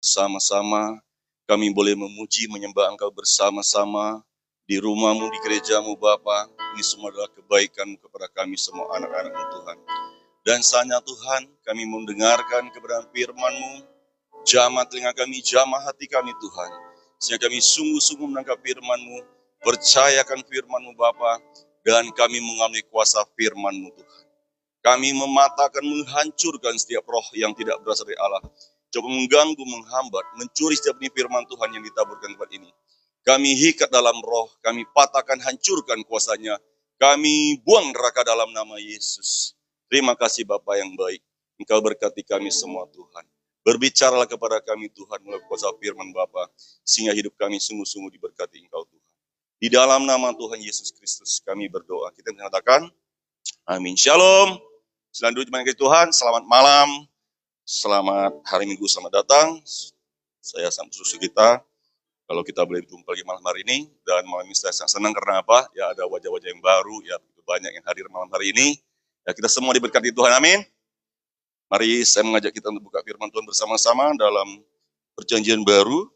bersama-sama. Kami boleh memuji, menyembah Engkau bersama-sama di rumah-Mu, di gereja-Mu Bapa. Ini semua adalah kebaikan kepada kami semua anak-anak-Mu Tuhan. Dan saatnya Tuhan, kami mendengarkan kebenaran firman-Mu. Jamah telinga kami, jamah hati kami Tuhan. Sehingga kami sungguh-sungguh menangkap firman-Mu, percayakan firman-Mu Bapa, dan kami mengalami kuasa firman-Mu Tuhan. Kami mematahkan, menghancurkan setiap roh yang tidak berasal dari Allah. Coba mengganggu, menghambat, mencuri setiap benih firman Tuhan yang ditaburkan tempat ini. Kami hikat dalam roh, kami patahkan, hancurkan kuasanya. Kami buang neraka dalam nama Yesus. Terima kasih Bapa yang baik. Engkau berkati kami semua Tuhan. Berbicaralah kepada kami Tuhan melalui kuasa firman Bapa, sehingga hidup kami sungguh-sungguh diberkati Engkau Tuhan. Di dalam nama Tuhan Yesus Kristus kami berdoa. Kita mengatakan, amin. Shalom. Selanjutnya Tuhan, selamat malam. Selamat hari Minggu, selamat datang. Saya sama susu kita, kalau kita boleh berjumpa lagi malam hari ini. Dan malam ini saya sangat senang karena apa? Ya ada wajah-wajah yang baru, ya begitu banyak yang hadir malam hari ini. Ya kita semua diberkati Tuhan, amin. Mari saya mengajak kita untuk buka firman Tuhan bersama-sama dalam perjanjian baru,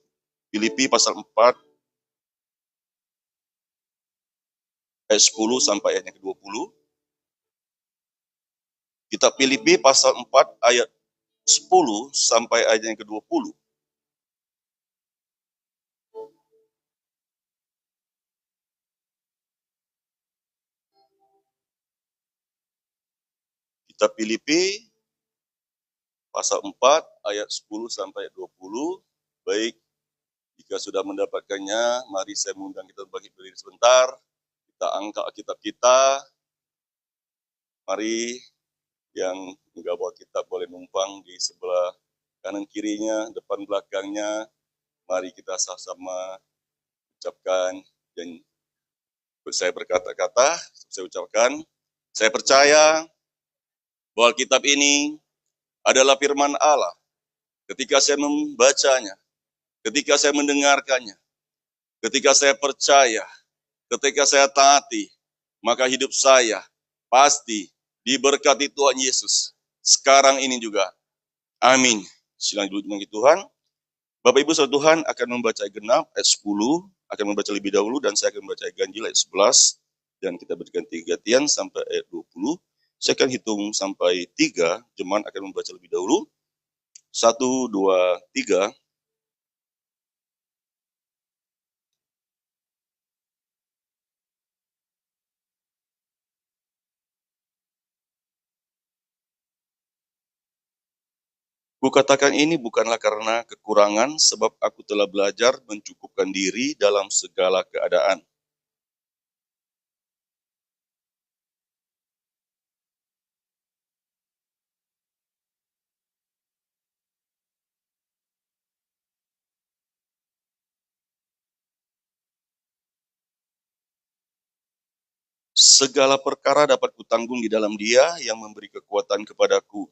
Filipi pasal 4, ayat 10 sampai ayat yang ke-20. Kitab Filipi pasal 4, ayat 10 sampai ayat yang ke-20. Kitab Filipi pasal 4 ayat 10 sampai 20. Baik, jika sudah mendapatkannya, mari saya mengundang kita bagi berdiri sebentar. Kita angkat kitab kita. Mari yang enggak bawa kitab boleh numpang di sebelah kanan kirinya, depan belakangnya. Mari kita sama-sama ucapkan, dan saya berkata-kata, saya ucapkan, saya percaya bahwa kitab ini adalah firman Allah. Ketika saya membacanya, ketika saya mendengarkannya, ketika saya percaya, ketika saya taati, maka hidup saya pasti diberkati Tuhan Yesus. Sekarang ini juga. Amin. Silakan duduk bagi Tuhan. Bapak Ibu Saudara Tuhan akan membaca genap ayat 10, akan membaca lebih dahulu, dan saya akan membaca ganjil ayat 11, dan kita berganti-gantian sampai ayat 20. Saya akan hitung sampai 3, jemaat akan membaca lebih dahulu. 1, 2, 3. Kukatakan ini bukanlah karena kekurangan, sebab aku telah belajar mencukupkan diri dalam segala keadaan. Segala perkara dapat kutanggung di dalam Dia yang memberi kekuatan kepadaku.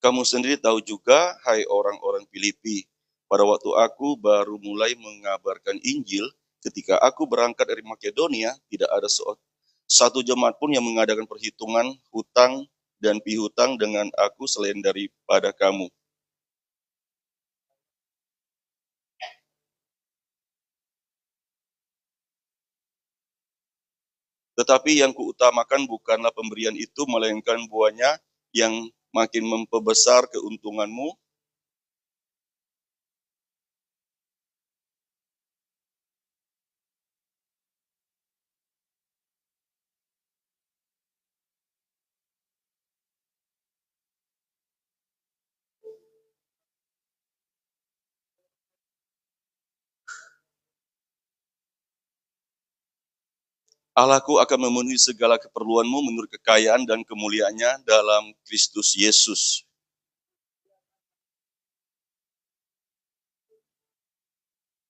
Kamu sendiri tahu juga, hai orang-orang Filipi, pada waktu aku baru mulai mengabarkan Injil, ketika aku berangkat dari Makedonia, tidak ada satu jemaat pun yang mengadakan perhitungan hutang dan pihutang dengan aku selain daripada kamu. Tetapi yang kuutamakan bukanlah pemberian itu, melainkan buahnya yang makin memperbesar keuntunganmu. Allahku akan memenuhi segala keperluanmu menurut kekayaan dan kemuliaannya dalam Kristus Yesus.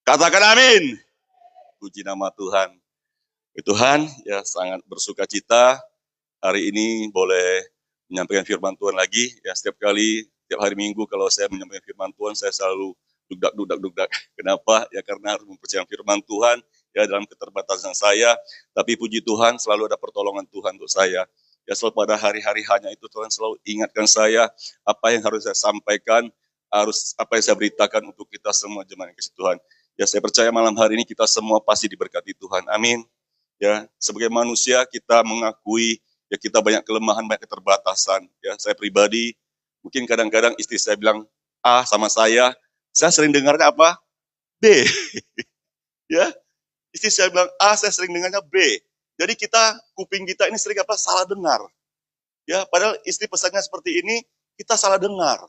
Katakan amin. Puji nama Tuhan. Tuhan, ya sangat bersuka cita hari ini boleh menyampaikan firman Tuhan lagi. Ya setiap hari Minggu kalau saya menyampaikan firman Tuhan, saya selalu dugdak. Kenapa? Ya karena harus mempercayai firman Tuhan ya dalam keterbatasan saya, tapi puji Tuhan selalu ada pertolongan Tuhan untuk saya. Ya selalu pada hari-hari hanya itu Tuhan selalu ingatkan saya apa yang harus saya sampaikan, harus apa yang saya beritakan untuk kita semua jemaat yang kasih Tuhan. Ya saya percaya malam hari ini kita semua pasti diberkati Tuhan. Amin. Ya, sebagai manusia kita mengakui ya kita banyak kelemahan, banyak keterbatasan. Ya, saya pribadi mungkin kadang-kadang istri saya bilang A sama saya sering dengarnya apa? B. Ya, istri saya bilang A, saya sering dengarnya B. Jadi kuping kita ini sering apa? Salah dengar. Ya, padahal istri pesannya seperti ini, kita salah dengar.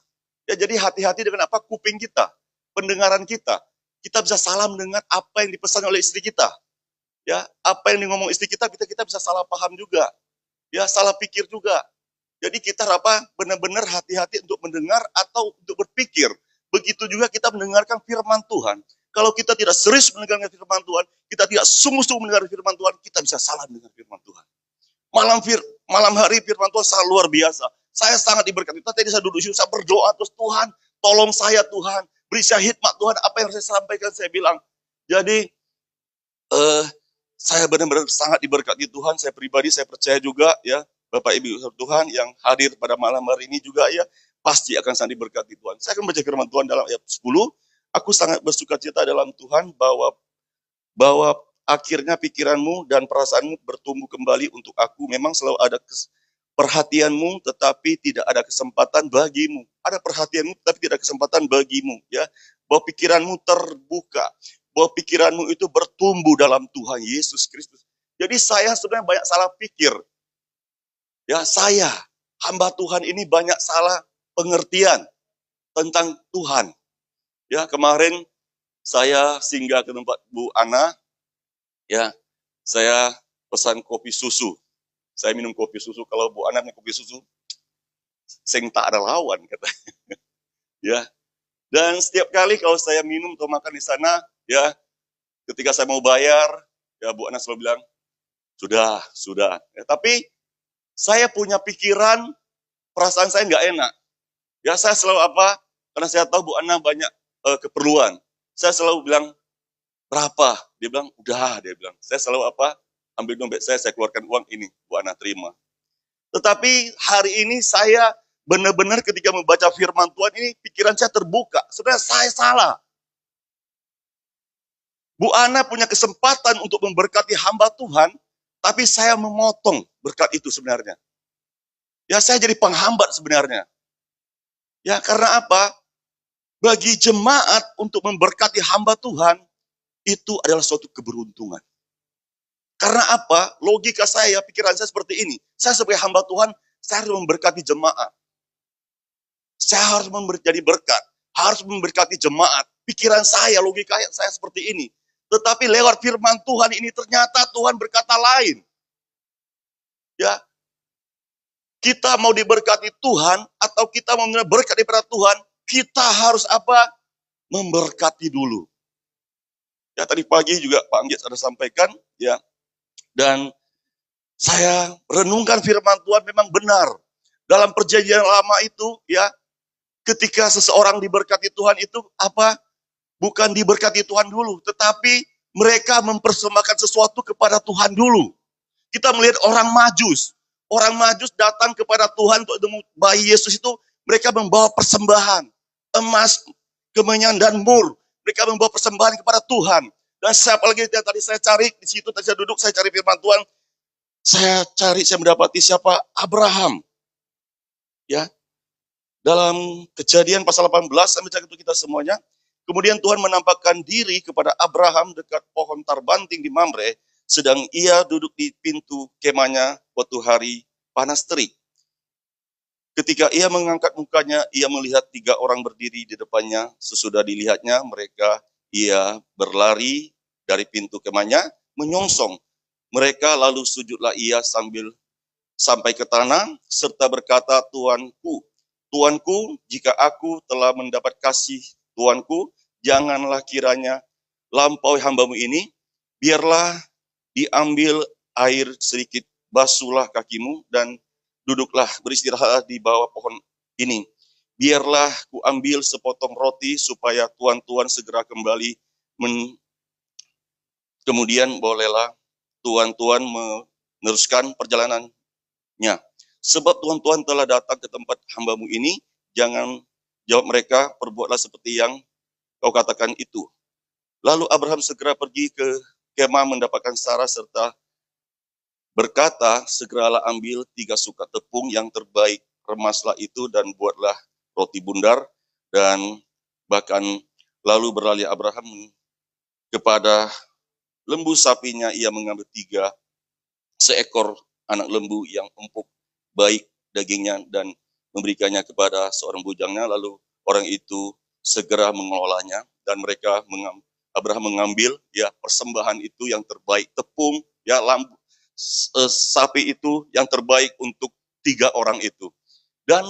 Ya, jadi hati-hati dengan apa? Kuping kita, pendengaran kita. Kita bisa salah mendengar apa yang dipesan oleh istri kita. Ya, apa yang ngomong istri kita bisa salah paham juga. Ya, salah pikir juga. Jadi kita benar-benar hati-hati untuk mendengar atau untuk berpikir. Begitu juga kita mendengarkan firman Tuhan. Kalau kita tidak serius mendengarkan firman Tuhan, kita tidak sungguh-sungguh mendengar firman Tuhan, kita bisa salah mendengar firman Tuhan. Malam hari firman Tuhan sangat luar biasa. Saya sangat diberkati. Tadi saya duduk di sini, saya berdoa terus, Tuhan, tolong saya Tuhan, beri saya hikmat Tuhan, apa yang saya sampaikan saya bilang. Jadi saya benar-benar sangat diberkati Tuhan. Saya pribadi, saya percaya juga ya, Bapak Ibu Tuhan yang hadir pada malam hari ini juga ya, pasti akan sangat diberkati Tuhan. Saya akan baca firman Tuhan dalam ayat 10. Aku sangat bersukacita dalam Tuhan bahwa akhirnya pikiranmu dan perasaanmu bertumbuh kembali untuk aku. Memang selalu ada perhatianmu, tetapi tidak ada kesempatan bagimu. Ada perhatianmu, tetapi tidak ada kesempatan bagimu. Ya, bahwa pikiranmu terbuka, bahwa pikiranmu itu bertumbuh dalam Tuhan Yesus Kristus. Jadi saya sebenarnya banyak salah pikir. Ya, saya, hamba Tuhan ini banyak salah pengertian tentang Tuhan. Ya, kemarin saya singgah ke tempat Bu Ana, ya, saya pesan kopi susu. Saya minum kopi susu, kalau Bu Ana minum kopi susu, sing tak ada lawan, katanya. Ya, dan setiap kali kalau saya minum atau makan di sana, ya, ketika saya mau bayar, ya Bu Ana selalu bilang, sudah. Ya, tapi saya punya pikiran, perasaan saya nggak enak. Ya saya selalu apa? Karena saya tahu Bu Ana banyak keperluan. Saya selalu bilang, berapa? Dia bilang, udah. Dia bilang, saya selalu apa? Ambil dompet saya keluarkan uang ini. Bu Ana terima. Tetapi hari ini saya benar-benar ketika membaca firman Tuhan ini, pikiran saya terbuka. Sebenarnya saya salah. Bu Ana punya kesempatan untuk memberkati hamba Tuhan, tapi saya memotong berkat itu sebenarnya. Ya saya jadi penghambat sebenarnya. Ya karena apa? Bagi jemaat untuk memberkati hamba Tuhan, itu adalah suatu keberuntungan. Karena apa? Logika saya, pikiran saya seperti ini. Saya sebagai hamba Tuhan, saya harus memberkati jemaat. Saya harus jadi berkat. Harus memberkati jemaat. Pikiran saya, logika saya seperti ini. Tetapi lewat firman Tuhan ini ternyata Tuhan berkata lain. Ya, kita mau diberkati Tuhan atau kita mau menerima berkat daripada Tuhan, kita harus apa? Memberkati dulu. Ya, tadi pagi juga Pak Anggit ada sampaikan, ya. Dan saya renungkan firman Tuhan memang benar. Dalam perjanjian lama itu, ya, ketika seseorang diberkati Tuhan itu apa? Bukan diberkati Tuhan dulu, tetapi mereka mempersembahkan sesuatu kepada Tuhan dulu. Kita melihat orang Majus. Orang Majus datang kepada Tuhan untuk bayi Yesus itu, mereka membawa persembahan. Emas, kemenyan, dan mur. Mereka membawa persembahan kepada Tuhan. Dan siapa lagi yang tadi saya cari, di situ tadi saya duduk, saya cari firman Tuhan. Saya mendapati siapa? Abraham. Ya. Dalam Kejadian pasal 18, saya baca untuk kita semuanya. Kemudian Tuhan menampakkan diri kepada Abraham dekat pohon tarbanting di Mamre, sedang ia duduk di pintu kemahnya waktu hari panas terik. Ketika ia mengangkat mukanya, ia melihat 3 orang berdiri di depannya. Sesudah dilihatnya, ia berlari dari pintu kemahnya, menyongsong. Mereka lalu sujudlah ia sampai ke tanah, serta berkata, Tuanku, jika aku telah mendapat kasih Tuanku, janganlah kiranya lampaui hambamu ini, biarlah diambil air sedikit, basuhlah kakimu, dan duduklah beristirahat di bawah pohon ini. Biarlah ku ambil sepotong roti, supaya tuan-tuan segera kembali kemudian bolehlah tuan-tuan meneruskan perjalanannya. Sebab tuan-tuan telah datang ke tempat hambamu ini, jangan jawab mereka, perbuatlah seperti yang kau katakan itu. Lalu Abraham segera pergi ke kemah mendapatkan Sarah serta berkata, segeralah ambil 3 sukat tepung yang terbaik, remaslah itu dan buatlah roti bundar. Dan bahkan lalu beralih Abraham kepada lembu sapinya, ia mengambil 3 seekor anak lembu yang empuk, baik dagingnya, dan memberikannya kepada seorang bujangnya. Lalu orang itu segera mengelolanya, dan Abraham mengambil ya persembahan itu yang terbaik, tepung ya sapi itu yang terbaik untuk 3 orang itu. Dan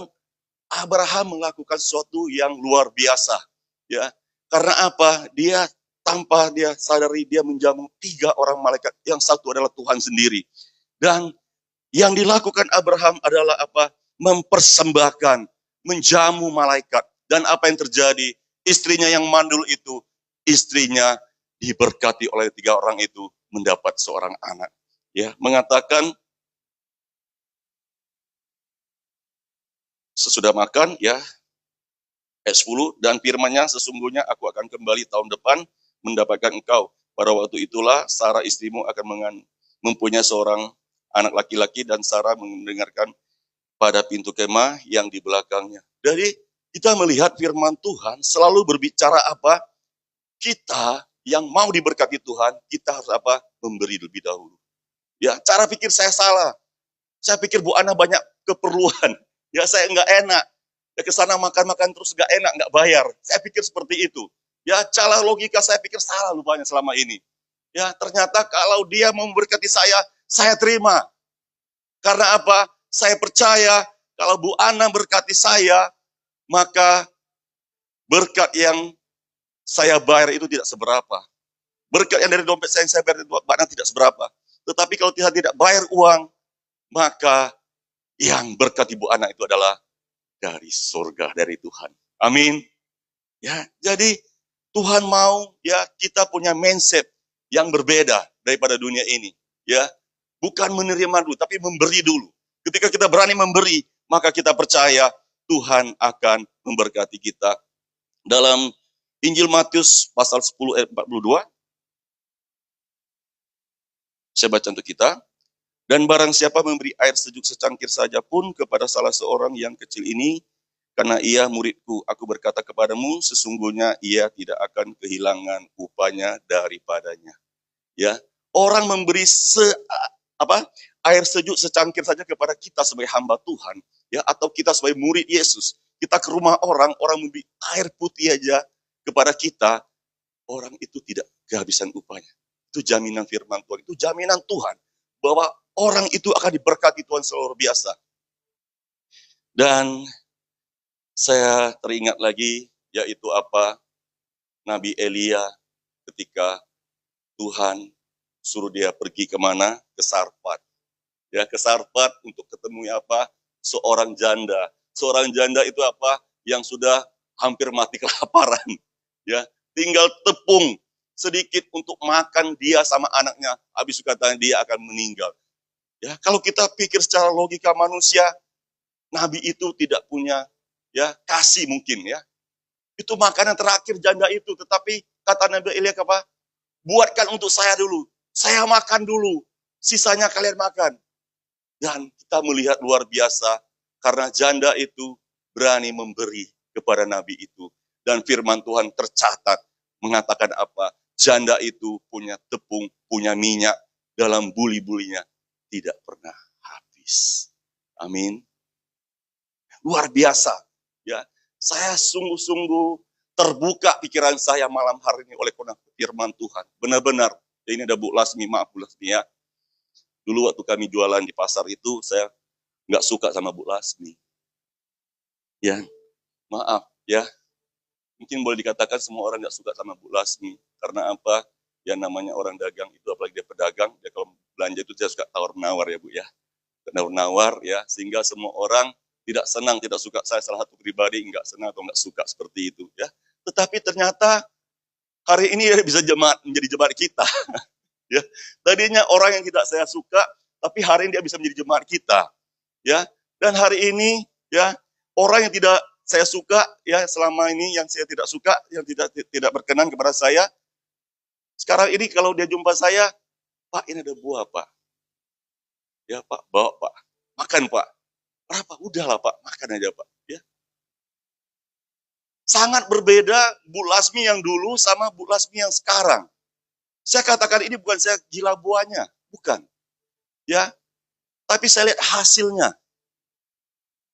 Abraham melakukan sesuatu yang luar biasa, ya. Karena apa? Tanpa dia sadari, dia menjamu 3 orang malaikat, yang satu adalah Tuhan sendiri. Dan yang dilakukan Abraham adalah apa? Mempersembahkan, menjamu malaikat. Dan apa yang terjadi? Istrinya yang mandul itu, istrinya diberkati oleh 3 orang itu, mendapat seorang anak. Ya, mengatakan sesudah makan, ya, ayat 10, dan firman-Nya, sesungguhnya aku akan kembali tahun depan mendapatkan engkau. Pada waktu itulah Sarah istrimu akan mempunyai seorang anak laki-laki, dan Sarah mendengarkan pada pintu kemah yang di belakangnya. Jadi kita melihat firman Tuhan selalu berbicara apa? Kita yang mau diberkati Tuhan, kita harus apa? Memberi lebih dahulu. Ya, cara pikir saya salah. Saya pikir Bu Ana banyak keperluan. Ya, saya nggak enak. Ya, ke sana makan-makan terus nggak enak, nggak bayar. Saya pikir seperti itu. Ya, cara logika saya pikir salah lupanya selama ini. Ya, ternyata kalau dia memberkati saya terima. Karena apa? Saya percaya kalau Bu Ana berkati saya, maka berkat yang saya bayar itu tidak seberapa. Berkat yang dari dompet saya bayar itu tidak seberapa. Tetapi kalau Tuhan tidak bayar uang, maka yang berkat Ibu Ana itu adalah dari surga, dari Tuhan. Amin. Ya, jadi Tuhan mau ya kita punya mindset yang berbeda daripada dunia ini. Ya, bukan menerima dulu, tapi memberi dulu. Ketika kita berani memberi, maka kita percaya Tuhan akan memberkati kita. Dalam Injil Matius pasal 10 ayat 42, saya baca untuk kita. Dan barang siapa memberi air sejuk secangkir saja pun kepada salah seorang yang kecil ini, karena ia muridku, aku berkata kepadamu, sesungguhnya ia tidak akan kehilangan upahnya daripadanya. Ya, orang memberi air sejuk secangkir saja kepada kita sebagai hamba Tuhan, ya, atau kita sebagai murid Yesus. Kita ke rumah orang memberi air putih aja kepada kita, orang itu tidak kehabisan upahnya. Itu jaminan firman Tuhan, itu jaminan Tuhan bahwa orang itu akan diberkati Tuhan luar biasa. Dan saya teringat lagi, yaitu apa? Nabi Elia ketika Tuhan suruh dia pergi kemana? Ke Sarfat. Ya, ke Sarfat untuk ketemu apa? Seorang janda. Seorang janda itu apa? Yang sudah hampir mati kelaparan. Ya, tinggal tepung sedikit untuk makan dia sama anaknya. Habis itu katanya dia akan meninggal. Ya, kalau kita pikir secara logika manusia, Nabi itu tidak punya ya kasih mungkin ya. Itu makanan terakhir janda itu, tetapi kata Nabi Elia apa? Buatkan untuk saya dulu. Saya makan dulu. Sisanya kalian makan. Dan kita melihat luar biasa karena janda itu berani memberi kepada Nabi itu. Dan firman Tuhan tercatat mengatakan apa? Janda itu punya tepung, punya minyak dalam buli-bulinya. Tidak pernah habis. Amin. Luar biasa. Ya, saya sungguh-sungguh terbuka pikiran saya malam hari ini oleh firman Tuhan. Benar-benar. Ini ada Bu Lasmi, maaf Bu Lasmi ya. Dulu waktu kami jualan di pasar itu, saya nggak suka sama Bu Lasmi. Ya, maaf ya. Mungkin boleh dikatakan semua orang nggak suka sama Bu Lasmi. Karena apa? Ya namanya orang dagang itu, apalagi dia pedagang, dia kalau belanja itu dia suka tawar-menawar ya Bu ya. Tawar-menawar ya, sehingga semua orang tidak senang, tidak suka. Saya salah satu pribadi nggak senang atau nggak suka seperti itu ya. Tetapi ternyata hari ini bisa menjadi jemaat kita. Ya, tadinya orang yang tidak saya suka, tapi hari ini dia bisa menjadi jemaat kita. Ya, dan hari ini ya orang yang tidak saya suka ya selama ini yang saya tidak suka, yang tidak berkenan kepada saya, sekarang ini kalau dia jumpa saya, Pak ini ada buah Pak. Ya Pak, bawa Pak. Makan Pak. Berapa? Udahlah Pak, makan aja Pak. Ya. Sangat berbeda Bu Lasmi yang dulu sama Bu Lasmi yang sekarang. Saya katakan ini bukan saya gila buahnya, bukan. Ya, tapi saya lihat hasilnya.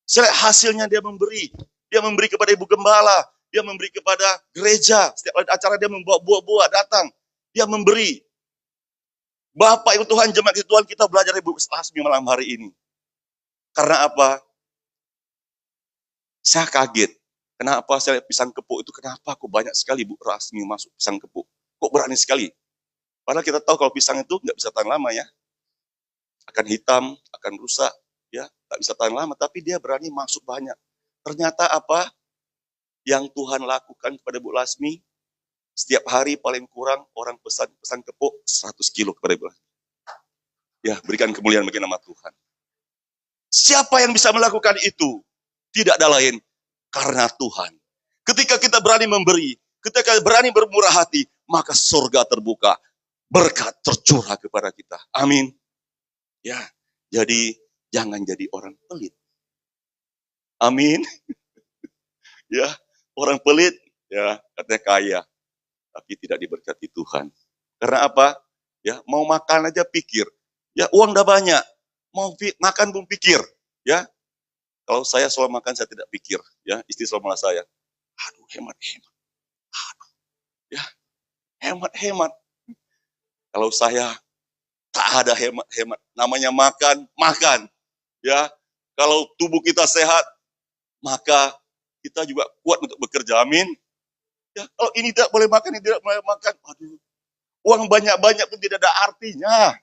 Saya lihat hasilnya dia memberi. Dia memberi kepada Ibu Gembala, dia memberi kepada gereja. Setiap acara dia membawa buah-buah datang. Dia memberi. Bapak Ibu Tuhan, jemaat Tuhan, kita belajar Ibu Lasmi malam hari ini. Karena apa? Saya kaget. Kenapa saya lihat pisang kepuk itu, kenapa kok banyak sekali Bu Lasmi masuk pisang kepuk? Kok berani sekali? Padahal kita tahu kalau pisang itu nggak bisa tahan lama ya. Akan hitam, akan rusak, ya nggak bisa tahan lama. Tapi dia berani masuk banyak. Ternyata apa yang Tuhan lakukan kepada Bu Lasmi? Setiap hari paling kurang orang pesan kepuk 100 kilo kepada Ibu Lasmi. Ya, berikan kemuliaan bagi nama Tuhan. Siapa yang bisa melakukan itu? Tidak ada lain karena Tuhan. Ketika kita berani memberi, ketika berani bermurah hati, maka surga terbuka, berkat tercurah kepada kita. Amin. Ya, jadi jangan jadi orang pelit. Amin. Ya, orang pelit ya katanya kaya, tapi tidak diberkati Tuhan. Karena apa? Ya, mau makan aja pikir. Ya, uang udah banyak. Mau makan pun pikir, ya. Kalau saya selalu makan saya tidak pikir, ya. Istri selalu malah saya, aduh hemat-hemat. Aduh, ya, hemat-hemat. Kalau saya tak ada hemat-hemat. Namanya makan, makan. Ya, kalau tubuh kita sehat, maka kita juga kuat untuk bekerja. Amin. Ya, kalau ini tidak boleh makan, ini tidak boleh makan. Aduh, uang banyak-banyak pun tidak ada artinya.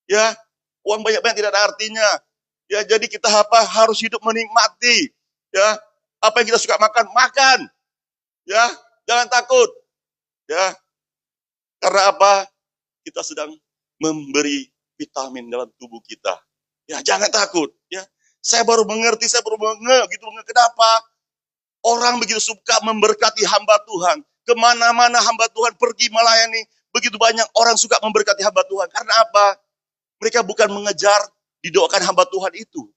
Ya, uang banyak-banyak tidak ada artinya. Ya, jadi kita apa? Harus hidup menikmati. Ya, apa yang kita suka makan, makan. Ya, jangan takut. Ya, karena apa? Kita sedang memberi vitamin dalam tubuh kita. Ya, jangan takut. Ya, saya baru mengerti, saya baru gitu. Kenapa? Orang begitu suka memberkati hamba Tuhan. Kemana-mana hamba Tuhan pergi melayani. Begitu banyak orang suka memberkati hamba Tuhan. Karena apa? Mereka bukan mengejar didoakan hamba Tuhan itu.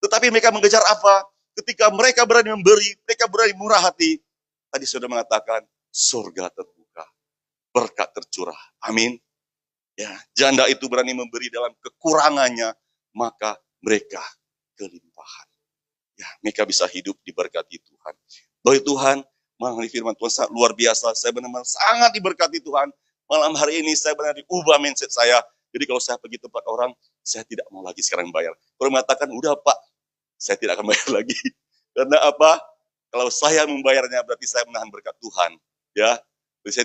Tetapi mereka mengejar apa? Ketika mereka berani memberi, mereka berani murah hati. Tadi sudah mengatakan, surga terbuka. Berkat tercurah. Amin. Ya, janda itu berani memberi dalam kekurangannya, maka mereka kelimpahan. Ya, mereka bisa hidup diberkati Tuhan. Doa Tuhan, malam hari firman Tuhan sangat luar biasa. Saya benar-benar sangat diberkati Tuhan. Malam hari ini saya benar diubah mindset saya. Jadi kalau saya pergi tempat orang, saya tidak mau lagi sekarang bayar. Kalau mengatakan, udah Pak, saya tidak akan bayar lagi. Karena apa? Kalau saya membayarnya berarti saya menahan berkat Tuhan. Ya, jadi saya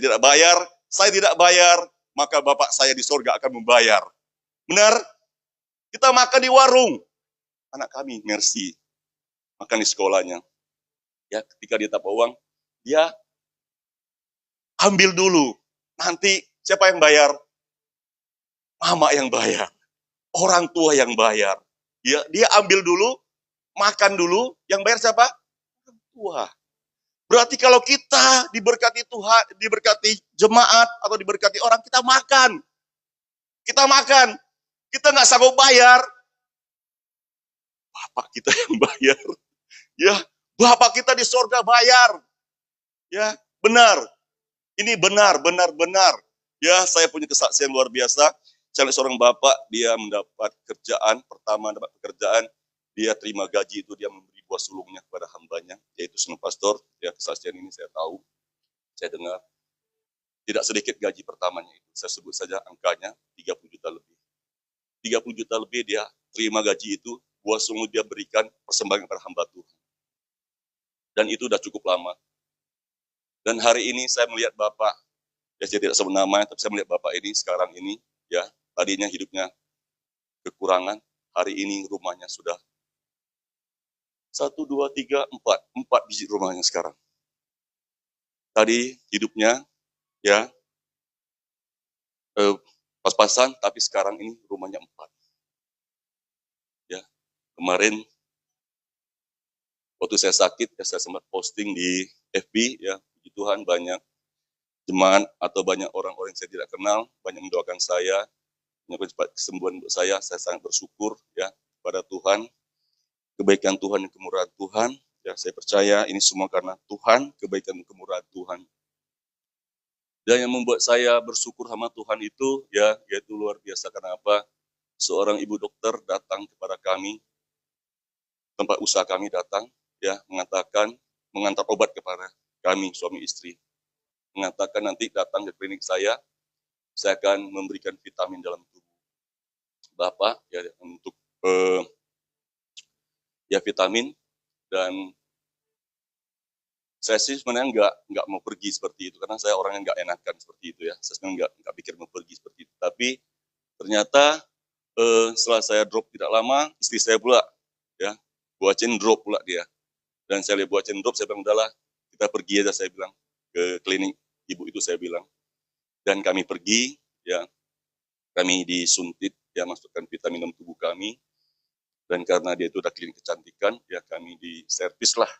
tidak bayar, maka Bapak saya di surga akan membayar. Benar? Kita makan di warung. Anak kami, Mercy, makan di sekolahnya. Ya, ketika dia dapat uang, dia ambil dulu. Nanti siapa yang bayar? Mama yang bayar. Orang tua yang bayar. Ya, dia ambil dulu, makan dulu, yang bayar siapa? Orang tua. Berarti kalau kita diberkati Tuhan, diberkati jemaat atau diberkati orang, kita makan. Kita makan. Kita nggak sanggup bayar. Bapak kita yang bayar. Ya, Bapak kita di sorga bayar. Ya, benar. Ini benar. Ya, saya punya kesaksian luar biasa. Saya lihat seorang bapak, dia mendapat kerjaan, pertama dapat pekerjaan, dia terima gaji itu, dia memberi buah sulungnya kepada hambanya, yaitu seorang pastor. Ya, kesaksian ini saya tahu, saya dengar. Tidak sedikit gaji pertamanya itu. Saya sebut saja angkanya 30 juta lebih. 30 juta lebih dia terima gaji itu, buah sulung dia berikan persembahan kepada hamba Tuhan. Dan itu udah cukup lama. Dan hari ini saya melihat Bapak, ya saya tidak sebut namanya, tapi saya melihat Bapak ini sekarang ini, ya tadinya hidupnya kekurangan, hari ini rumahnya sudah 1, 2, 3, 4 biji rumahnya sekarang. Tadi hidupnya, ya pas-pasan, tapi sekarang ini rumahnya 4. Ya, kemarin waktu saya sakit, ya saya sempat posting di FB, ya puji Tuhan banyak jemaat atau banyak orang-orang yang saya tidak kenal, banyak mendoakan saya, mendoakan cepat kesembuhan untuk saya sangat bersyukur ya pada Tuhan, kebaikan Tuhan dan kemurahan Tuhan, ya saya percaya ini semua karena Tuhan, kebaikan dan kemurahan Tuhan. Dan yang membuat saya bersyukur sama Tuhan itu, ya yaitu luar biasa karena apa? Seorang ibu dokter datang kepada kami, tempat usaha kami datang, ya mengatakan, mengantar obat kepada kami, suami istri. Mengatakan nanti datang ke klinik saya akan memberikan vitamin dalam tubuh Bapak, ya untuk ya vitamin, dan saya sih sebenarnya nggak mau pergi seperti itu karena saya orangnya nggak enakan seperti itu ya. Saya sebenarnya nggak pikir mau pergi seperti itu. Tapi ternyata setelah saya drop tidak lama, istri saya pula ya buatin drop pula dia. Dan saya lihat buatin drop, saya bilang udahlah kita pergi aja, saya bilang ke klinik ibu itu, saya bilang. Dan kami pergi, ya kami disuntik, ya masukkan vitamin dalam tubuh kami. Dan karena dia itu udah klinik kecantikan, ya kami diservis lah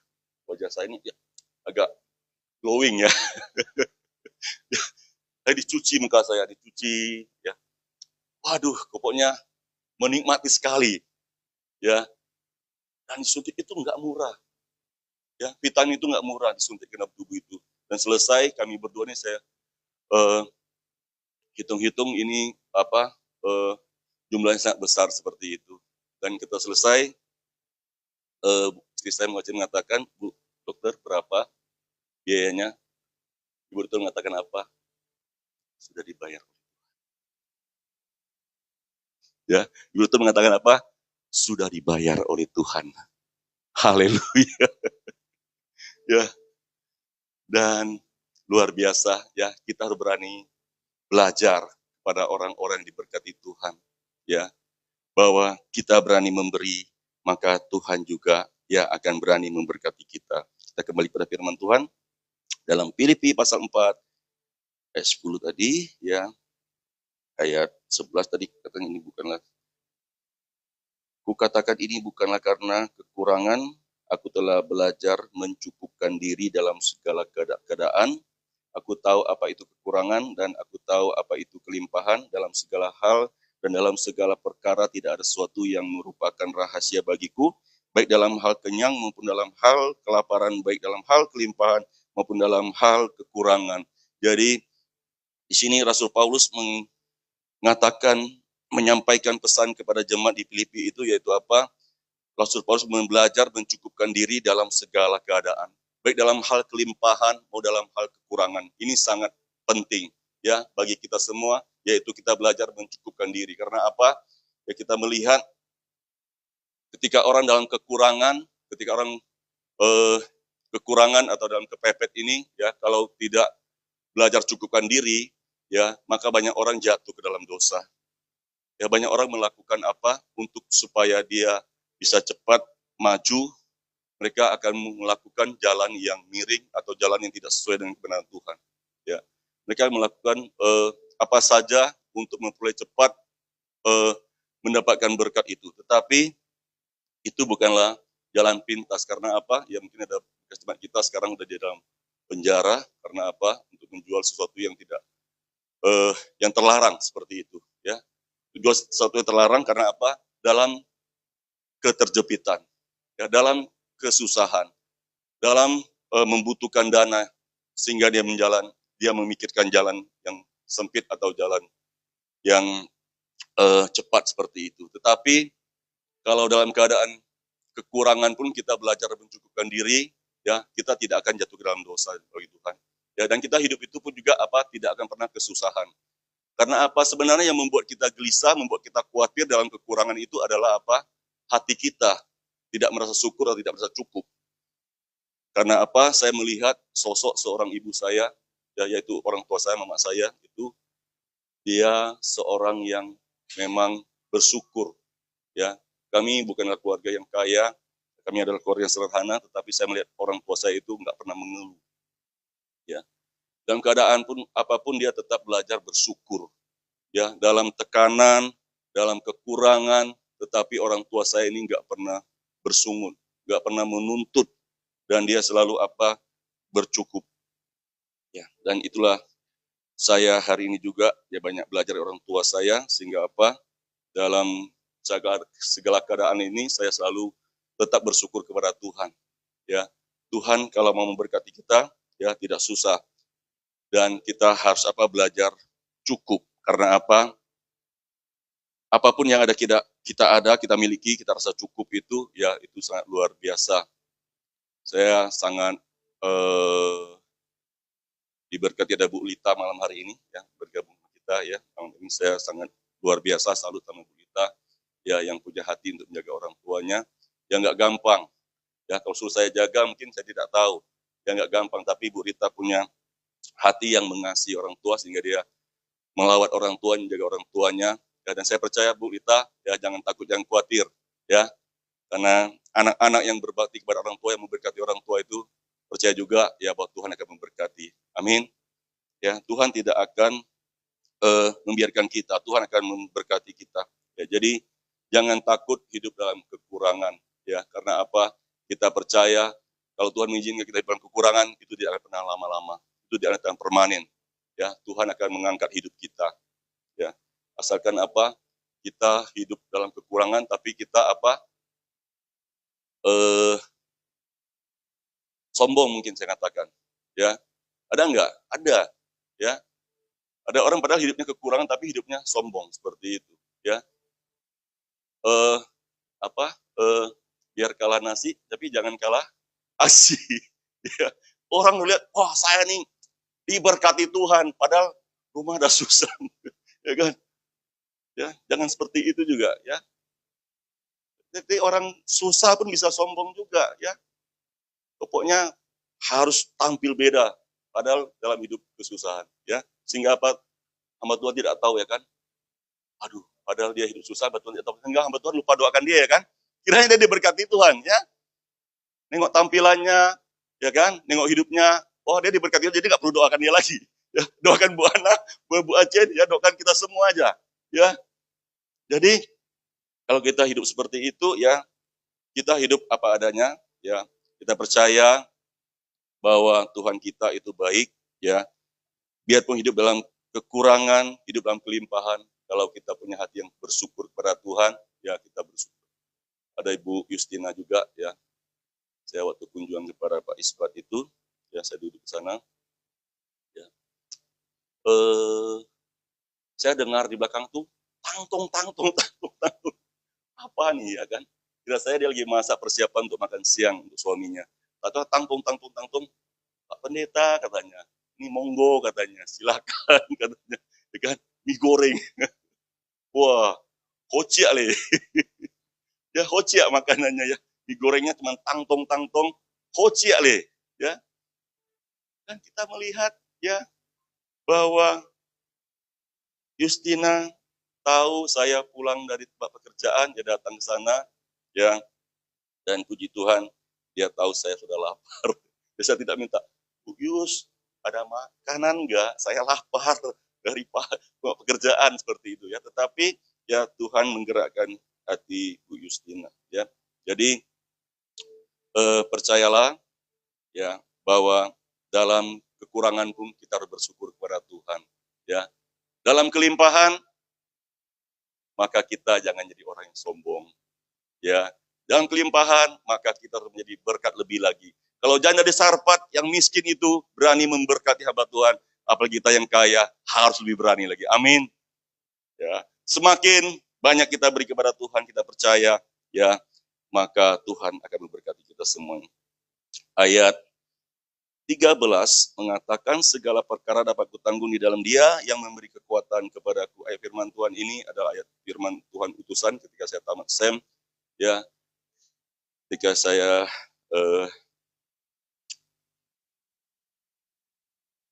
wajah saya ini ya agak glowing ya. Saya dicuci muka saya, dicuci ya. Waduh, pokoknya menikmati sekali ya. Dan disuntik itu nggak murah. Ya, vitamin itu nggak murah disuntik ke dalam tubuh itu. Dan selesai kami berdua nih saya hitung-hitung ini apa jumlahnya sangat besar seperti itu. Dan kita selesai, istri saya mengatakan, Bu dokter berapa biayanya? Ibu dokter mengatakan apa? Sudah dibayar. Ya, ibu dokter mengatakan apa? Sudah dibayar oleh Tuhan. Haleluya. Ya. Dan luar biasa ya, kita harus berani belajar pada orang-orang yang diberkati Tuhan. Ya, bahwa kita berani memberi, maka Tuhan juga ya akan berani memberkati kita. Kita kembali pada firman Tuhan dalam Filipi pasal 4 ayat 10 tadi ya. Ayat 11 tadi katanya ini bukanlah kukatakan ini bukanlah karena kekurangan, aku telah belajar mencukupkan diri dalam segala keadaan. Aku tahu apa itu kekurangan dan aku tahu apa itu kelimpahan dalam segala hal, dan dalam segala perkara tidak ada sesuatu yang merupakan rahasia bagiku, baik dalam hal kenyang maupun dalam hal kelaparan, baik dalam hal kelimpahan maupun dalam hal kekurangan. Jadi di sini Rasul Paulus mengatakan, menyampaikan pesan kepada jemaat di Filipi itu, yaitu apa? Rasul Paulus belajar mencukupkan diri dalam segala keadaan, baik dalam hal kelimpahan maupun dalam hal kekurangan. Ini sangat penting ya bagi kita semua, yaitu kita belajar mencukupkan diri. Karena apa? Ya kita melihat ketika orang dalam kekurangan, ketika orang kekurangan atau dalam kepepet ini, ya kalau tidak belajar cukupkan diri, ya maka banyak orang jatuh ke dalam dosa. Ya banyak orang melakukan apa untuk supaya dia bisa cepat maju, mereka akan melakukan jalan yang miring atau jalan yang tidak sesuai dengan kebenaran Tuhan. Ya, mereka melakukan apa saja untuk memperoleh cepat mendapatkan berkat itu. Tetapi itu bukanlah jalan pintas. Karena apa? Ya mungkin ada jemaat kita sekarang udah di dalam penjara karena apa? Untuk menjual sesuatu yang tidak yang terlarang seperti itu. Ya, menjual sesuatu yang terlarang karena apa? Dalam keterjepitan, ya, dalam kesusahan, dalam membutuhkan dana, sehingga dia memikirkan jalan yang sempit atau jalan yang cepat seperti itu. Tetapi kalau dalam keadaan kekurangan pun kita belajar mencukupkan diri, ya kita tidak akan jatuh ke dalam dosa bagi Tuhan. Ya, dan kita hidup itu pun juga apa? Tidak akan pernah kesusahan. Karena apa? Sebenarnya yang membuat kita gelisah, membuat kita khawatir dalam kekurangan itu adalah apa? Hati kita tidak merasa syukur atau tidak merasa cukup. Karena apa? Saya melihat sosok seorang ibu saya, ya, yaitu orang tua saya, mama saya, itu dia seorang yang memang bersyukur. Ya, kami bukanlah keluarga yang kaya, kami adalah keluarga yang sederhana, tetapi saya melihat orang tua saya itu nggak pernah mengeluh. Ya, dalam keadaan pun apapun dia tetap belajar bersyukur. ya, dalam tekanan, dalam kekurangan, tetapi orang tua saya ini nggak pernah bersungut, nggak pernah menuntut, dan dia selalu apa? Bercukup. Ya, dan itulah saya hari ini juga ya banyak belajar dari orang tua saya, sehingga apa? Dalam segala keadaan ini saya selalu tetap bersyukur kepada Tuhan. Ya, Tuhan kalau mau memberkati kita, ya tidak susah. Dan kita harus apa? Belajar cukup. Karena apa? Apapun yang ada kita miliki, kita rasa cukup itu, ya itu sangat luar biasa. Saya sangat diberkati ada Bu Lita malam hari ini, ya bergabung dengan kita, ya. Malam ini saya sangat luar biasa, salut sama Bu Lita, ya yang punya hati untuk menjaga orang tuanya, yang nggak gampang. Ya kalau suruh saya jaga mungkin saya tidak tahu, ya nggak gampang. Tapi Bu Lita punya hati yang mengasihi orang tua sehingga dia melawat orang tua, menjaga orang tuanya. Ya, dan saya percaya Bu Lita, ya jangan takut, jangan khawatir, ya. Karena anak-anak yang berbakti kepada orang tua, yang memberkati orang tua itu, percaya juga ya bahwa Tuhan akan memberkati. Amin. Ya, Tuhan tidak akan membiarkan kita, Tuhan akan memberkati kita. Ya, jadi jangan takut hidup dalam kekurangan, ya. Karena apa? Kita percaya kalau Tuhan mengizinkan kita dalam kekurangan, itu tidak akan pernah lama-lama, itu tidak akan permanen. Ya, Tuhan akan mengangkat hidup kita. Ya, asalkan apa? Kita hidup dalam kekurangan, tapi kita apa? Sombong mungkin saya katakan. Ya, ada enggak? Ada. Ya, ada orang padahal hidupnya kekurangan, tapi hidupnya sombong seperti itu. Ya, biar kalah nasi, tapi jangan kalah ASI. Ya. Orang melihat, wah saya nih diberkati Tuhan, padahal rumah udah susah. Ya kan? Ya, jangan seperti itu juga, ya. Jadi orang susah pun bisa sombong juga, ya. Pokoknya harus tampil beda, padahal dalam hidup kesusahan, ya. Sehingga apa? Hamba Tuhan tidak tahu, ya kan? Aduh, padahal dia hidup susah, hamba Tuhan tidak tahu. Sehingga hamba Tuhan lupa doakan dia, ya kan? Kiranya dia diberkati Tuhan, ya. Nengok tampilannya, ya kan? Nengok hidupnya, oh dia diberkati, jadi nggak perlu doakan dia lagi. Ya, doakan Bu Ana, Bu Aceh, ya doakan kita semua aja, ya. Jadi kalau kita hidup seperti itu, ya kita hidup apa adanya, ya kita percaya bahwa Tuhan kita itu baik, ya. Biarpun hidup dalam kekurangan, hidup dalam kelimpahan, kalau kita punya hati yang bersyukur kepada Tuhan, ya kita bersyukur. Ada Ibu Justina juga, ya. Saya waktu kunjungan kepada Pak Isbat itu, ya saya duduk di sana, ya. Saya dengar di belakang tuh tangtung. Apa nih, ya kan? Kira saya dia lagi masak persiapan untuk makan siang untuk suaminya. Atau tangtung. Pak Pendeta katanya, ini monggo katanya, silakan katanya, ya kan? Mie goreng. Wah, hociak le. Ya hociak makanannya, ya. Mie gorengnya cuma tangtung, hociak le, ya. Dan kita melihat, ya, bahwa Justina tahu saya pulang dari tempat pekerjaan, dia datang ke sana, ya, dan puji Tuhan, dia tahu saya sudah lapar. Saya tidak minta, Bu Yus, ada makanan enggak? Saya lapar dari pekerjaan seperti itu, ya. Tetapi ya Tuhan menggerakkan hati Bu Justina, ya. Jadi percayalah, ya, bahwa dalam kekurangan pun kita harus bersyukur kepada Tuhan, ya. Dalam kelimpahan, maka kita jangan jadi orang yang sombong, ya. Dalam kelimpahan, maka kita harus menjadi berkat lebih lagi. Kalau janda di Sarfat yang miskin itu berani memberkati hamba Tuhan, apalagi kita yang kaya harus lebih berani lagi. Amin. Ya, semakin banyak kita beri kepada Tuhan, kita percaya, ya, maka Tuhan akan memberkati kita semua. Ayat 13 mengatakan segala perkara dapat kutanggung di dalam Dia yang memberi kekuatan kepadaku. Ayat firman Tuhan ini adalah ayat firman Tuhan utusan ketika saya tamat SEM, ya. Ketika saya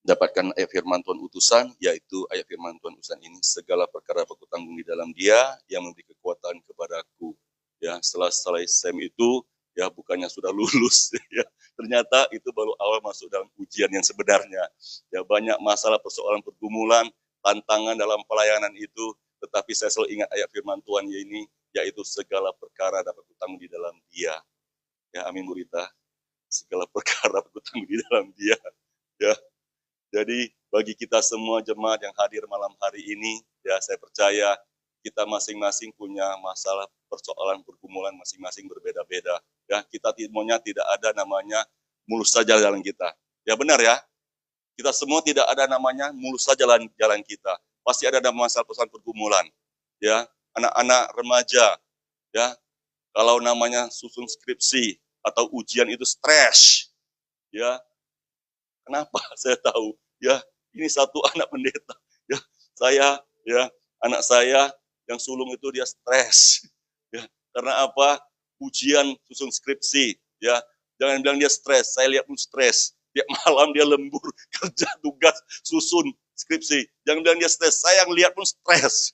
dapatkan ayat firman Tuhan utusan, yaitu ayat firman Tuhan utusan ini, segala perkara dapat kutanggung di dalam Dia yang memberi kekuatan kepadaku. Ya, setelah SEM itu, ya bukannya sudah lulus, ya, ternyata itu baru awal masuk dalam ujian yang sebenarnya. Ya, banyak masalah, persoalan, pergumulan, tantangan dalam pelayanan itu, tetapi saya selalu ingat ayat firman Tuhan ini, yaitu segala perkara dapat kutanggung di dalam Dia. Ya, amin Bu Rita. Segala perkara dapat kutanggung di dalam Dia. Ya, jadi bagi kita semua jemaat yang hadir malam hari ini, ya saya percaya kita masing-masing punya masalah, persoalan, pergumulan masing-masing berbeda-beda. Ya, kita maunya tidak ada namanya mulus saja jalan kita. Ya benar ya. Kita semua tidak ada namanya mulus saja jalan kita. Pasti ada masalah persoalan pergumulan. Ya, anak-anak remaja, ya, kalau namanya susun skripsi atau ujian itu stres. Ya, kenapa? Saya tahu. Ya, ini satu anak pendeta. Ya, anak saya yang sulung itu dia stres. Ya, karena apa? Ujian susun skripsi. Ya, jangan bilang dia stres. Saya lihat pun stres. Tiap malam dia lembur kerja tugas susun skripsi. Jangan bilang dia stres. Saya yang lihat pun stres.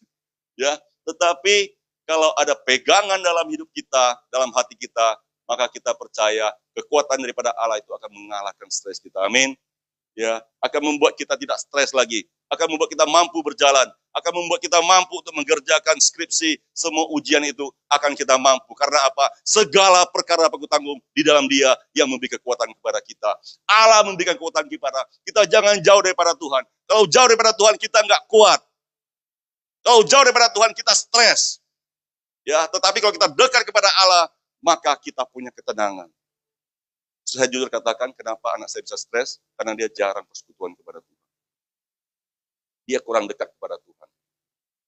Ya, tetapi kalau ada pegangan dalam hidup kita, dalam hati kita, maka kita percaya kekuatan daripada Allah itu akan mengalahkan stres kita. Amin. Ya, akan membuat kita tidak stres lagi, akan membuat kita mampu berjalan, akan membuat kita mampu untuk mengerjakan skripsi, semua ujian itu akan kita mampu. Karena apa? Segala perkara aku tanggung di dalam Dia yang memberi kekuatan kepada kita. Allah memberikan kekuatan kepada kita. Jangan jauh daripada Tuhan. Kalau jauh daripada Tuhan kita nggak kuat. Kalau jauh daripada Tuhan kita stres. Ya, tetapi kalau kita dekat kepada Allah, maka kita punya ketenangan. Saya jujur katakan, kenapa anak saya bisa stres? Karena dia jarang persekutuan kepada Tuhan. Dia kurang dekat kepada Tuhan.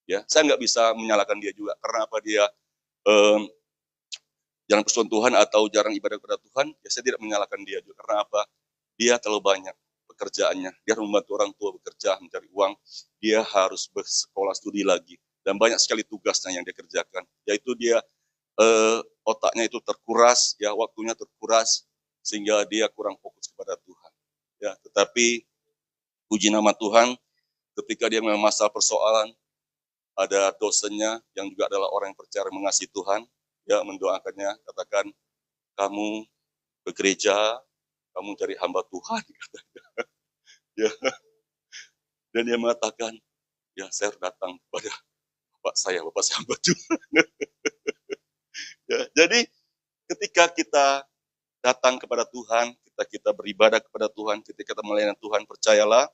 Ya, saya nggak bisa menyalahkan dia juga. Karena apa dia jarang persekutuan Tuhan atau jarang ibadah kepada Tuhan? Ya, saya tidak menyalahkan dia juga. Karena apa? Dia terlalu banyak pekerjaannya. Dia harus membantu orang tua bekerja, mencari uang. Dia harus bersekolah studi lagi. Dan banyak sekali tugasnya yang dia kerjakan. Yaitu dia otaknya itu terkuras, ya waktunya terkuras, sehingga dia kurang fokus kepada Tuhan. Ya, tetapi puji nama Tuhan, ketika dia memang masalah persoalan, ada dosennya yang juga adalah orang yang percaya mengasihi Tuhan, ya mendoakannya, katakan, kamu ke gereja, kamu cari hamba Tuhan, katanya. Ya. Dan dia mengatakan, ya saya harus datang kepada Bapak saya hamba Tuhan. Ya, jadi ketika kita datang kepada Tuhan, kita beribadah kepada Tuhan, ketika kita melayani Tuhan, percayalah,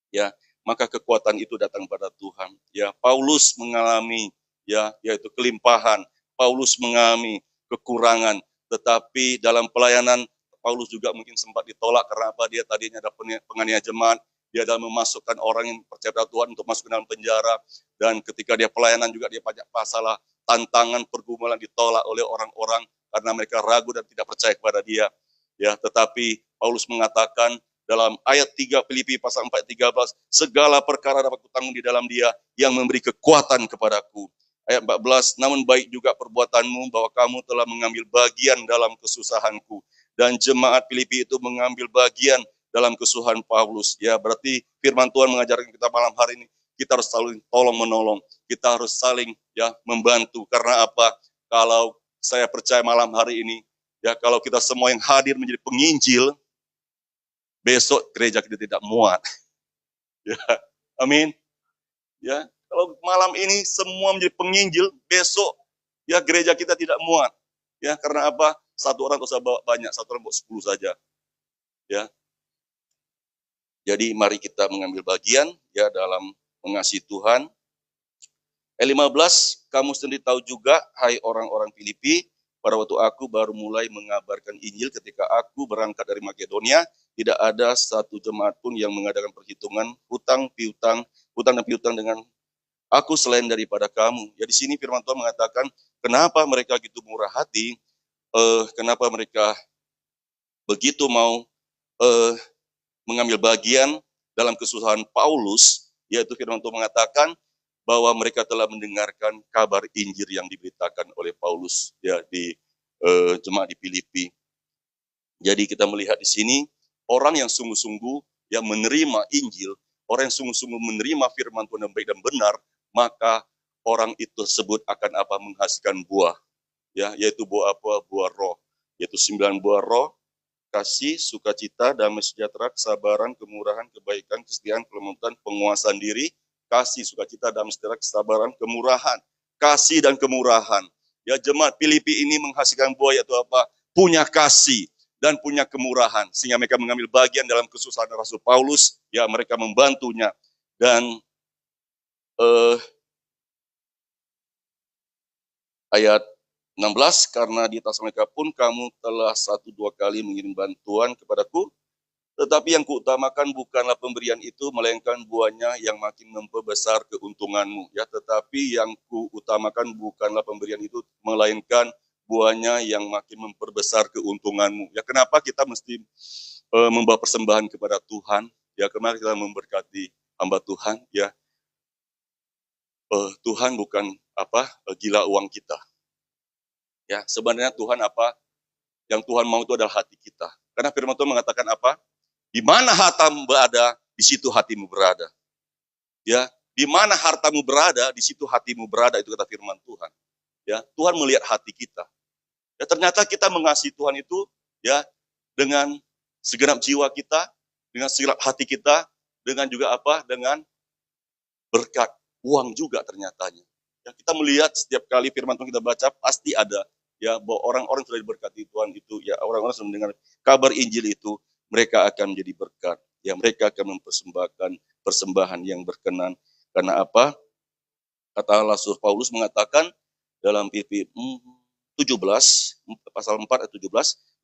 ya, maka kekuatan itu datang pada Tuhan. Ya, Paulus mengalami, ya, yaitu kelimpahan. Paulus mengalami kekurangan, tetapi dalam pelayanan Paulus juga mungkin sempat ditolak karena apa? Dia tadinya ada penganiaya jemaat, dia adalah memasukkan orang yang percaya pada Tuhan untuk masuk ke dalam penjara, dan ketika dia pelayanan juga dia banyak masalah, tantangan, pergumulan ditolak oleh orang-orang karena mereka ragu dan tidak percaya kepada dia. Ya, tetapi Paulus mengatakan dalam ayat 3 Filipi pasal 4 13, segala perkara dapat kutanggung di dalam Dia yang memberi kekuatan kepadaku. Ayat 14, namun baik juga perbuatanmu bahwa kamu telah mengambil bagian dalam kesusahanku. Dan jemaat Filipi itu mengambil bagian dalam kesusahan Paulus. Ya, berarti firman Tuhan mengajarkan kita malam hari ini, kita harus saling tolong-menolong. Kita harus saling ya membantu. Karena apa? Kalau saya percaya malam hari ini, ya kalau kita semua yang hadir menjadi penginjil, besok gereja kita tidak muat. Ya, amin. Ya, kalau malam ini semua menjadi penginjil, besok ya gereja kita tidak muat. Ya, karena apa? Satu orang tidak usah bawa banyak, satu orang bawa 10 saja. Ya. Jadi mari kita mengambil bagian ya dalam mengasihi Tuhan. Ayat 15, kamu sendiri tahu juga, hai orang-orang Filipi, pada waktu aku baru mulai mengabarkan Injil ketika aku berangkat dari Makedonia, tidak ada satu jemaat pun yang mengadakan perhitungan hutang dan piutang dengan aku selain daripada kamu. Ya di sini firman Tuhan mengatakan, kenapa mereka gitu murah hati, kenapa mereka begitu mau mengambil bagian dalam kesusahan Paulus, yaitu firman Tuhan mengatakan bahwa mereka telah mendengarkan kabar Injil yang diberitakan oleh Paulus ya di jemaat di Filipi. Jadi kita melihat di sini orang yang sungguh-sungguh yang menerima Injil, orang yang sungguh-sungguh menerima firman Tuhan yang baik dan benar, maka orang itu tersebut akan apa? Menghasilkan buah, ya, yaitu buah apa? Buah roh, yaitu 9 buah roh: kasih, sukacita, damai sejahtera, kesabaran, kemurahan, kebaikan, kesetiaan, kelembutan, penguasaan diri. kasih, sukacita, damai sejahtera, kesabaran, kemurahan. Kasih dan kemurahan. Ya, jemaat Filipi ini menghasilkan buah yaitu apa? Punya kasih dan punya kemurahan. Sehingga mereka mengambil bagian dalam kesusahan Rasul Paulus. Ya, mereka membantunya. Dan ayat 16, karena di atas mereka pun kamu telah 1-2 kali mengirim bantuan kepadaku, tetapi yang kuutamakan bukanlah pemberian itu, melainkan buahnya yang makin memperbesar keuntunganmu. Ya, tetapi yang kuutamakan bukanlah pemberian itu, melainkan buahnya yang makin memperbesar keuntunganmu. Ya, kenapa kita mesti membawa persembahan kepada Tuhan? Ya, kemarin kita memberkati hamba Tuhan. Ya, Tuhan bukan gila uang kita. Ya, sebenarnya Tuhan apa? Yang Tuhan mau itu adalah hati kita. Karena firman Tuhan mengatakan apa? Di mana hartamu berada, di situ hatimu berada. Ya, di mana hartamu berada, di situ hatimu berada, itu kata firman Tuhan. Ya, Tuhan melihat hati kita. Ya, ternyata kita mengasihi Tuhan itu ya dengan segenap jiwa kita, dengan segenap hati kita, dengan juga apa? Dengan berkat uang juga ternyatanya. Ya, kita melihat setiap kali firman Tuhan kita baca pasti ada ya bahwa orang-orang sudah diberkati Tuhan itu, ya orang-orang sudah mendengar kabar Injil itu, mereka akan menjadi berkat. Ya, mereka akan mempersembahkan persembahan yang berkenan. Karena apa? Kata Rasul Paulus mengatakan dalam Filipi 17, pasal 4 ayat 17,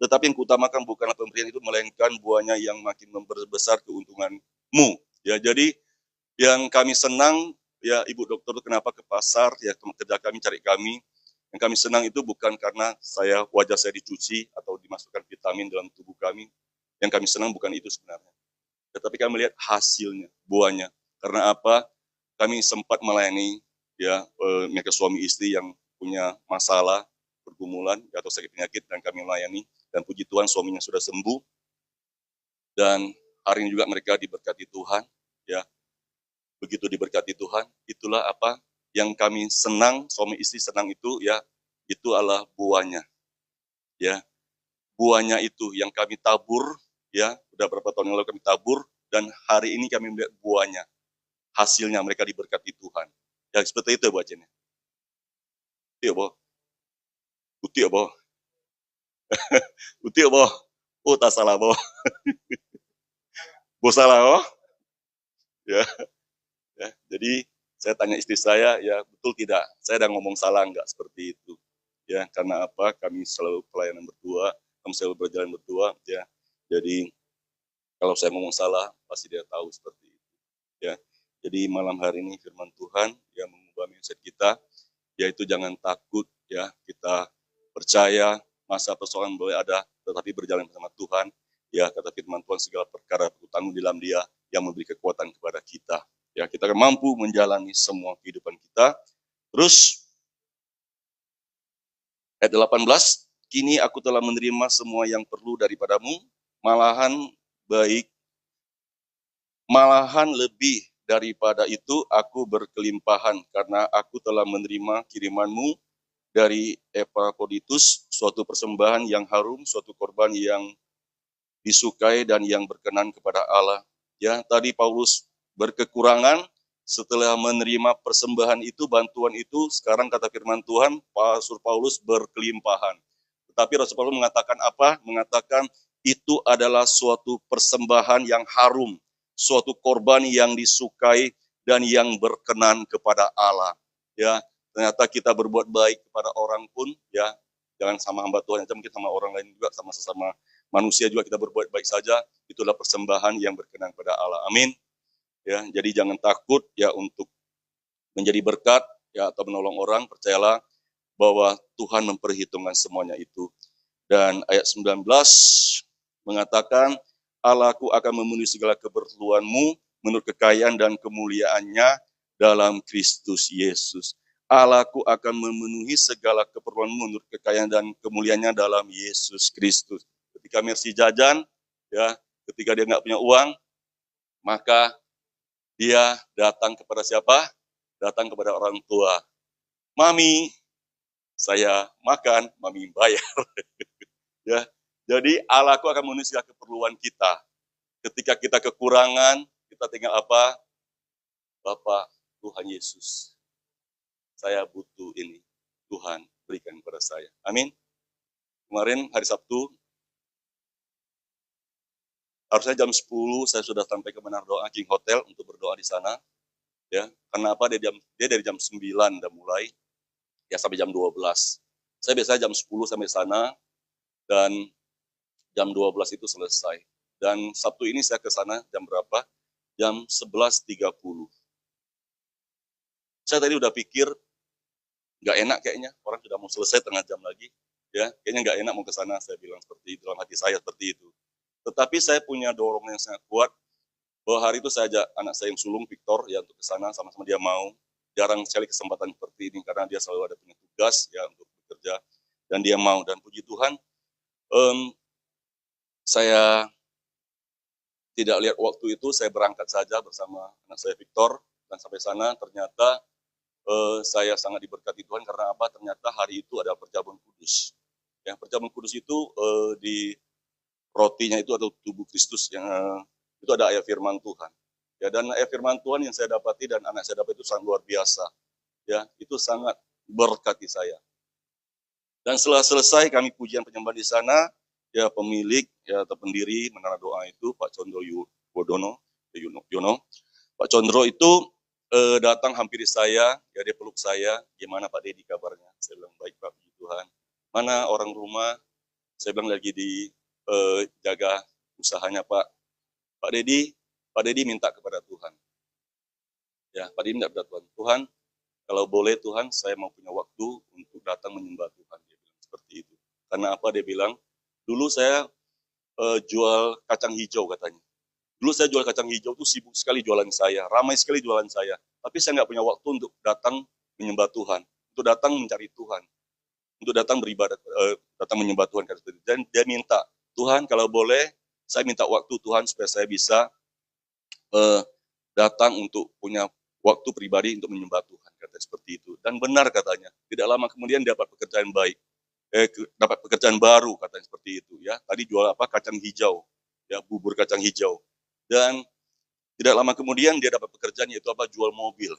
tetapi yang kuutamakan bukanlah pemberian itu, melainkan buahnya yang makin memperbesar keuntunganmu. Ya, jadi yang kami senang, ya Ibu Dokter, kenapa ke pasar, ya kerja kami, cari kami. Yang kami senang itu bukan karena wajah saya dicuci atau dimasukkan vitamin dalam tubuh kami. Yang kami senang bukan itu sebenarnya. Tetapi kami melihat hasilnya, buahnya. Karena apa? Kami sempat melayani ya mereka suami istri yang punya masalah, pergumulan atau sakit penyakit, dan kami melayani. Dan puji Tuhan suaminya sudah sembuh. Dan hari ini juga mereka diberkati Tuhan. Ya, begitu diberkati Tuhan, itulah apa yang kami senang, suami istri senang itu ya, itu adalah buahnya. Ya, buahnya itu yang kami tabur, ya, udah berapa tahun yang lalu kami tabur, dan hari ini kami melihat buahnya, hasilnya mereka diberkati Tuhan. Ya, seperti itu bacanya. Itu ya, Bo. Itu ya, Bo. Itu ya, Bo. Oh, tak salah, Bo. Bo salah, Bo. Ya, ya. Jadi saya tanya istri saya, ya betul tidak? Saya udah ngomong salah enggak seperti itu? Ya, karena apa? Kami selalu pelayanan berdua, kami selalu berjalan berdua, ya. Jadi kalau saya ngomong salah, pasti dia tahu seperti itu. Ya, jadi malam hari ini firman Tuhan yang mengubah mindset kita, yaitu jangan takut, ya. Kita percaya masa persoalan boleh ada, tetapi berjalan bersama Tuhan. Ya, kata firman Tuhan, segala perkara bertanggung di dalam Dia yang memberi kekuatan kepada kita. Ya, kita akan mampu menjalani semua kehidupan kita. Terus ayat 18, kini aku telah menerima semua yang perlu daripadamu, malahan lebih daripada itu aku berkelimpahan, karena aku telah menerima kirimanmu dari Epafroditus, suatu persembahan yang harum, suatu korban yang disukai dan yang berkenan kepada Allah. Ya, tadi Paulus berkekurangan, setelah menerima persembahan itu, bantuan itu, sekarang kata firman Tuhan, Rasul Paulus berkelimpahan. Tetapi Rasul Paulus mengatakan apa? Mengatakan itu adalah suatu persembahan yang harum, suatu korban yang disukai dan yang berkenan kepada Allah. Ya, ternyata kita berbuat baik kepada orang pun, ya, jangan sama hamba Tuhan aja, mungkin sama orang lain juga, sama sesama manusia juga kita berbuat baik saja, itulah persembahan yang berkenan kepada Allah. Amin. Ya, jadi jangan takut ya untuk menjadi berkat ya atau menolong orang, percayalah bahwa Tuhan memperhitungkan semuanya itu. Dan ayat 19 mengatakan, Allahku akan memenuhi segala keperluanmu menurut kekayaan dan kemuliaannya dalam Kristus Yesus. Allahku akan memenuhi segala keperluanmu menurut kekayaan dan kemuliaannya dalam Yesus Kristus. Ketika Mercy jajan, ya, ketika dia nggak punya uang, maka dia datang kepada siapa? Datang kepada orang tua. Mami, saya makan, mami bayar. Ya, jadi Allahku akan memenuhi segala keperluan kita. Ketika kita kekurangan, kita tinggal apa? Bapak, Tuhan Yesus, saya butuh ini. Tuhan berikan kepada saya. Amin. Kemarin hari Sabtu, harusnya jam 10 saya sudah sampai ke Menara Doa King Hotel untuk berdoa di sana. Ya, karena apa? Dia dari jam 9 udah mulai, ya sampai jam 12. Saya biasanya jam 10 sampai sana, dan jam 12 itu selesai. Dan Sabtu ini saya ke sana jam berapa? Jam 11.30. Saya tadi udah pikir, nggak enak kayaknya, orang sudah mau selesai tengah jam lagi. Ya, kayaknya nggak enak mau ke sana, saya bilang seperti itu, dalam hati saya seperti itu. Tetapi saya punya dorongan yang sangat kuat, bahwa hari itu saya ajak anak saya yang sulung, Victor, ya untuk ke sana, sama-sama dia mau. Jarang sekali kesempatan seperti ini, karena dia selalu ada punya tugas ya untuk bekerja, dan dia mau. Dan puji Tuhan, saya tidak lihat waktu itu, saya berangkat saja bersama anak saya Victor, dan sampai sana ternyata saya sangat diberkati Tuhan, karena apa? Ternyata hari itu ada perjamuan kudus. Ya, perjamuan kudus itu di rotinya itu atau tubuh Kristus yang itu ada ayat firman Tuhan. Ya, dan ayat firman Tuhan yang saya dapati dan anak saya dapat itu sangat luar biasa. Ya, itu sangat berkati saya. Dan setelah selesai kami pujian penyembahan di sana, ya pemilik ya atau pendiri Menara Doa itu Pak Condro Yono, Pak Condro itu datang hampiri saya, ya dia peluk saya, gimana Pak Dedi kabarnya? Saya bilang baik Pak, puji Tuhan. Mana orang rumah? Saya bilang lagi di jaga usahanya Pak. Pak Dedi minta kepada Tuhan. Ya, Pak Dedi minta kepada Tuhan. Tuhan, kalau boleh Tuhan, saya mau punya waktu untuk datang menyembah Tuhan. Dia bilang seperti itu. Karena apa? Dia bilang, dulu saya jual kacang hijau katanya. Dulu saya jual kacang hijau itu sibuk sekali jualan saya, ramai sekali jualan saya. Tapi saya nggak punya waktu untuk datang menyembah Tuhan, untuk datang mencari Tuhan, untuk datang beribadah, datang menyembah Tuhan. Dan dia minta, Tuhan kalau boleh, saya minta waktu Tuhan supaya saya bisa datang untuk punya waktu pribadi untuk menyembah Tuhan, kata seperti itu. Dan benar katanya, tidak lama kemudian dapat pekerjaan baik, dapat pekerjaan baru, katanya seperti itu. Ya, tadi jual apa? Kacang hijau, ya bubur kacang hijau. Dan tidak lama kemudian dia dapat pekerjaan yaitu apa? Jual mobil.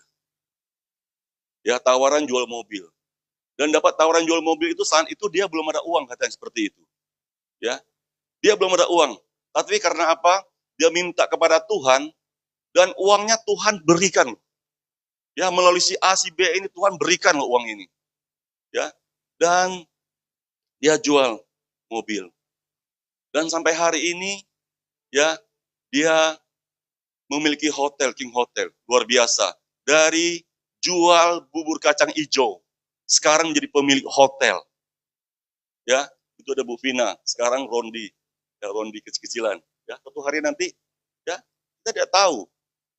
Ya, tawaran jual mobil. Dan dapat tawaran jual mobil itu saat itu dia belum ada uang, katanya seperti itu. Ya, dia belum ada uang. Tapi karena apa? Dia minta kepada Tuhan dan uangnya Tuhan berikan. Ya, melalui si A, si B ini Tuhan berikan loh uang ini. Ya, dan dia jual mobil. Dan sampai hari ini, ya, dia memiliki hotel, King Hotel, luar biasa. Dari jual bubur kacang hijau, sekarang menjadi pemilik hotel. Ya, itu ada Bu Vina, sekarang Rondi, ya Rondi kecil-kecilan. Ya, suatu hari nanti, ya kita tidak tahu.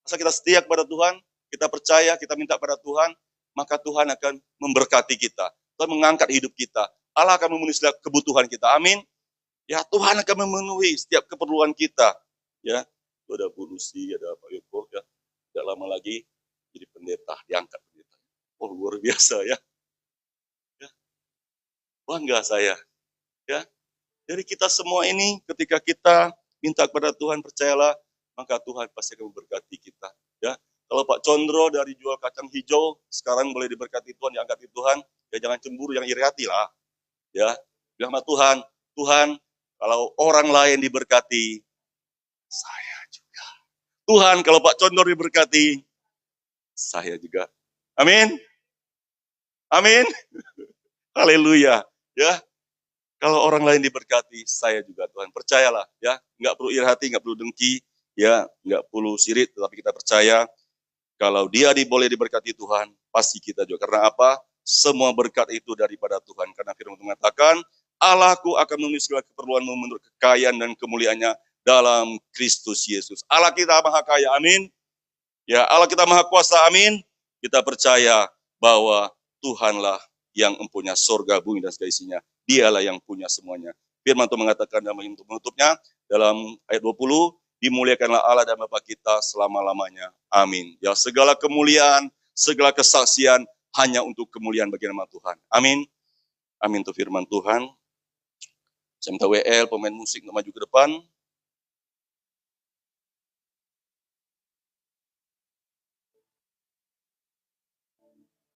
Asal kita setia kepada Tuhan, kita percaya, kita minta pada Tuhan, maka Tuhan akan memberkati kita. Tuhan mengangkat hidup kita. Allah akan memenuhi setiap kebutuhan kita. Amin. Ya, Tuhan akan memenuhi setiap keperluan kita. Ya, itu ada Bu Lucy, ada Pak Yoko, ya. Tidak lama lagi jadi pendeta, diangkat pendeta. Oh, luar biasa ya. Ya. Bangga saya. Ya. Dari kita semua ini, ketika kita minta kepada Tuhan, percayalah, maka Tuhan pasti akan memberkati kita. Ya. Kalau Pak Condro dari jual kacang hijau, sekarang boleh diberkati Tuhan, diangkati Tuhan, ya jangan cemburu, yang iri hati lah. Ya. Bilang sama Tuhan, Tuhan, kalau orang lain diberkati, saya juga. Tuhan, kalau Pak Condor diberkati, saya juga. Amin. Amin. Haleluya. Ya. Kalau orang lain diberkati, saya juga Tuhan. Percayalah, ya. Nggak perlu iri hati, nggak perlu dengki, ya. Nggak perlu sirit, tetapi kita percaya kalau dia boleh diberkati Tuhan, pasti kita juga. Karena apa? Semua berkat itu daripada Tuhan. Karena firman Tuhan mengatakan, Allahku akan memenuhi segala keperluanmu menurut kekayaan dan kemuliaannya dalam Kristus Yesus. Allah kita maha kaya, amin. Ya, Allah kita maha kuasa, amin. Kita percaya bahwa Tuhanlah yang mempunyai surga, bumi, dan segala isinya. Dialah yang punya semuanya. Firman Tuhan mengatakan dalam penutupnya, dalam ayat 20, dimuliakanlah Allah dan Bapa kita selama-lamanya. Amin. Ya, segala kemuliaan, segala kesaksian hanya untuk kemuliaan bagi nama Tuhan. Amin. Amin, itu firman Tuhan. Saya minta WL, pemain musik untuk maju ke depan.